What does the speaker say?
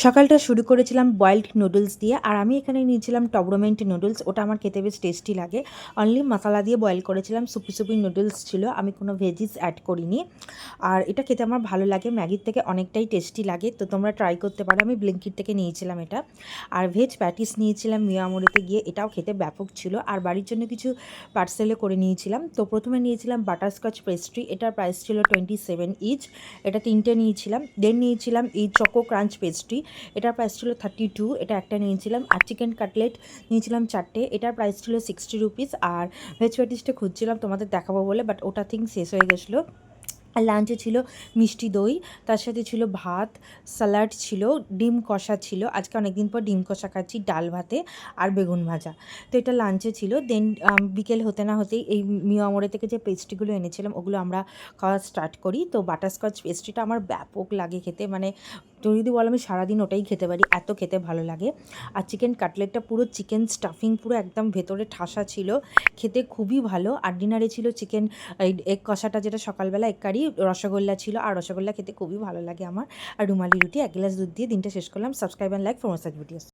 সকালটা শুরু করেছিলাম বয়েলড নুডলস দিয়ে, আর আমি এখানে নিয়েছিলাম টবরমেন্ট নুডলস। ওটা আমার খেতে বেশ টেস্টি লাগে। অনলি মশলা দিয়ে বয়েল করেছিলাম, সুপি সুপি নুডলস ছিল, আমি কোনো ভেজিস অ্যাড করিনি। আর এটা খেতে আমার ভালো লাগে, ম্যাগির থেকে অনেকটাই টেস্টি লাগে, তো তোমরা ট্রাই করতে পারো। আমি ব্লিঙ্কিট থেকে নিয়েছিলাম এটা। আর ভেজ প্যাটিস নিয়েছিলাম মিয়ামোড়েতে গিয়ে, এটাও খেতে ব্যাপক ছিল। আর বাড়ির জন্য কিছু পার্সেলে করে নিয়েছিলাম। তো প্রথমে নিয়েছিলাম বাটারস্কচ পেস্ট্রি, এটার প্রাইস ছিল 27 ইচ, এটা 3টে নিয়েছিলাম। দেন নিয়েছিলাম এই চকো ক্রাঞ্চ পেস্ট্রি, এটার প্রাইস ছিল 32, এটা একটা নিয়েছিলাম। আর চিকেন কাটলেট নিয়েছিলাম 4টে, এটার প্রাইস ছিল 60 রুপিস। আর ভেজ প্যাটিসটা খুঁজছিলাম তোমাদের দেখাবো বলে, বাট ওটা থিঙ্ক শেষ হয়ে গেছিলো। আর লাঞ্চে ছিল মিষ্টি দই, তার সাথে ছিল ভাত, স্যালাড ছিল, ডিম কষা ছিল, আজকে অনেকদিন পর ডিম কষা খাচ্ছি, ডাল ভাতে আর বেগুন ভাজা। তো এটা লাঞ্চে ছিল। দেন বিকেল হতে না হতেই এই মিয়ামোড়ে থেকে যে পেস্ট্রিগুলো এনেছিলাম ওগুলো আমরা খাওয়া স্টার্ট করি। তো বাটারস্কচ পেস্ট্রিটা আমার ব্যাপক লাগে খেতে, মানে যদি বলো আমি সারাদিন ওটাই খেতে পারি, এত খেতে ভালো লাগে। আর চিকেন কাটলেটটা পুরো চিকেন স্টাফিং পুরো একদম ভেতরে ঠাসা ছিল, খেতে খুবই ভালো। আর ডিনারে ছিল চিকেন এই এগ কষাটা, যেটা সকালবেলা এগ কারি, রসগোল্লা ছিল, আর রসগোল্লা খেতে খুবই ভালো লাগে আমার। আর রুমালি রুটি, 1 গ্লাস দুধ দিয়ে দিনটা শেষ করলাম। Subscribe and like for more such videos.